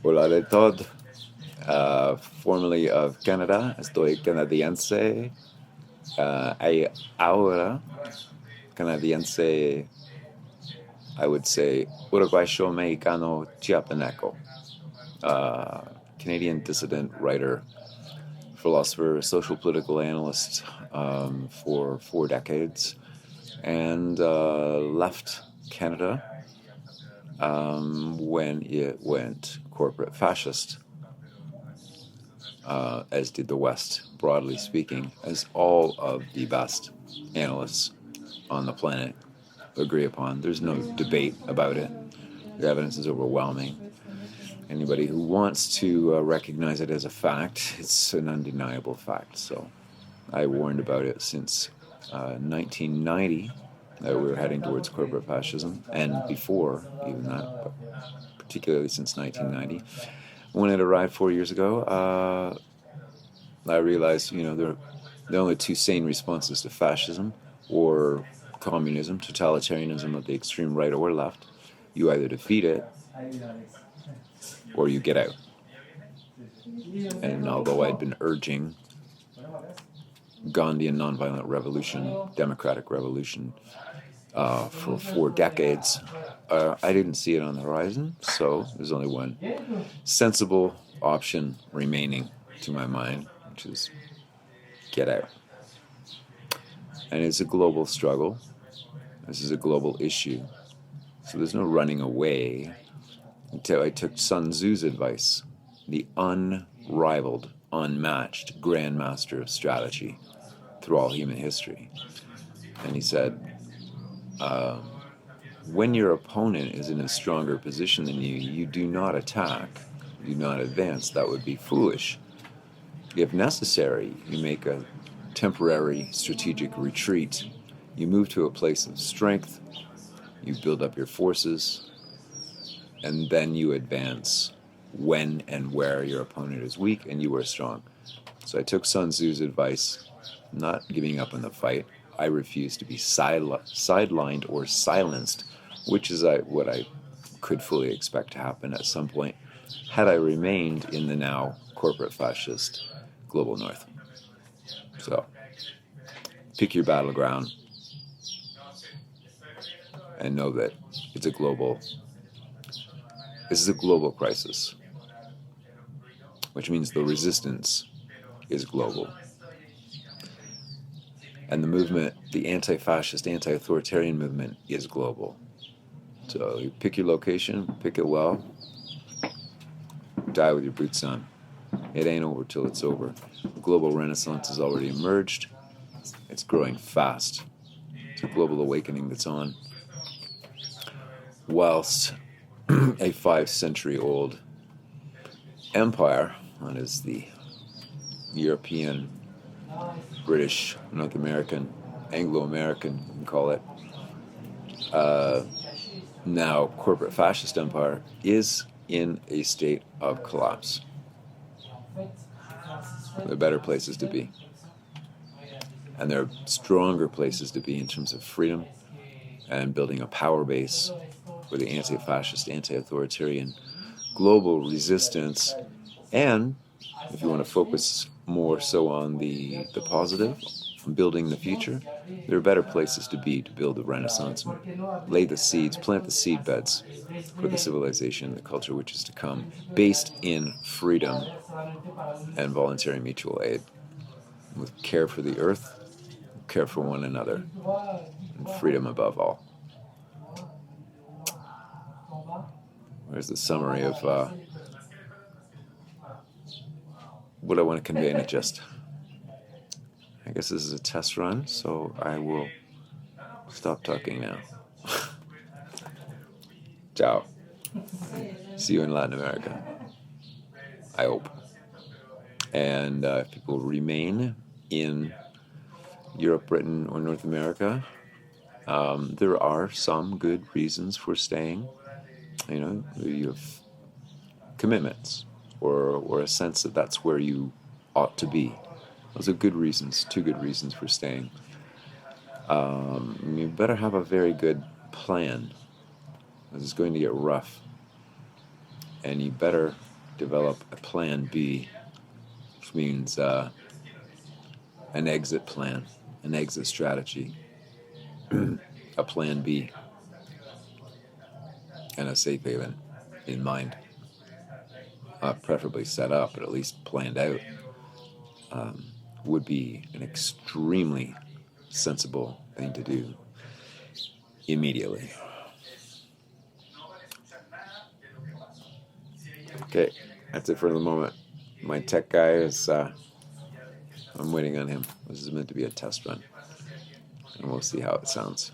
Hola de Todd, formerly of Canada. Estoy canadiense. I ahora canadiense, I would say uruguayo mexicano chiapaneco. Canadian dissident, writer, philosopher, social political analyst for 4 decades, and left Canada when it went corporate fascist, as did the West, broadly speaking, as all of the best analysts on the planet agree upon. There's no debate about it. The evidence is overwhelming. Anybody who wants to recognize it as a fact, it's an undeniable fact. So I warned about it since 1990, that we were heading towards corporate fascism, and before even that, but particularly since 1990. When it arrived 4 years ago, I realized, there are only two sane responses to fascism or communism, totalitarianism of the extreme right or left. You either defeat it or you get out. And although I'd been urging Gandhian nonviolent revolution, democratic revolution, for 4 decades, I didn't see it on the horizon, so there's only one sensible option remaining to my mind, which is get out. And it's a global struggle. This is a global issue. So there's no running away until I took Sun Tzu's advice, the unrivaled, unmatched grandmaster of strategy through all human history. And he said, when your opponent is in a stronger position than you, you do not attack, you do not advance. That would be foolish. If necessary, you make a temporary strategic retreat. You move to a place of strength, you build up your forces, and then you advance when and where your opponent is weak and you are strong. So I took Sun Tzu's advice, not giving up on the fight. I refused to be sidelined or silenced, which is what I could fully expect to happen at some point had I remained in the now corporate fascist global north. So pick your battleground and know that this is a global crisis, which means the resistance is global. And the movement, the anti-fascist, anti-authoritarian movement, is global. So you pick your location, pick it well, die with your boots on. It ain't over till it's over. The global renaissance has already emerged. It's growing fast. It's a global awakening that's on. Whilst a 5-century-old empire, that is the European, British, North American, Anglo-American, you can call it, now corporate fascist empire, is in a state of collapse. There are better places to be. And there are stronger places to be in terms of freedom and building a power base for the anti-fascist, anti-authoritarian global resistance. And if you want to focus more so on the positive, building the future, there are better places to be to build the Renaissance and lay the seeds, plant the seed beds for the civilization and the culture which is to come, based in freedom and voluntary mutual aid, with care for the earth, care for one another, and freedom above all. There's the summary of what I want to convey in a gist. I guess this is a test run, so I will stop talking now. Ciao. See you in Latin America, I hope. And if people remain in Europe, Britain, or North America, there are some good reasons for staying. You have commitments or a sense that that's where you ought to be. Those are good reasons, 2 good reasons for staying. You better have a very good plan. This is going to get rough. And you better develop a plan B, which means an exit plan, an exit strategy, a plan B, and a safe haven in mind. Preferably set up, but at least planned out, would be an extremely sensible thing to do immediately. Okay, that's it for the moment. My tech guy is, I'm waiting on him. This is meant to be a test run, and we'll see how it sounds.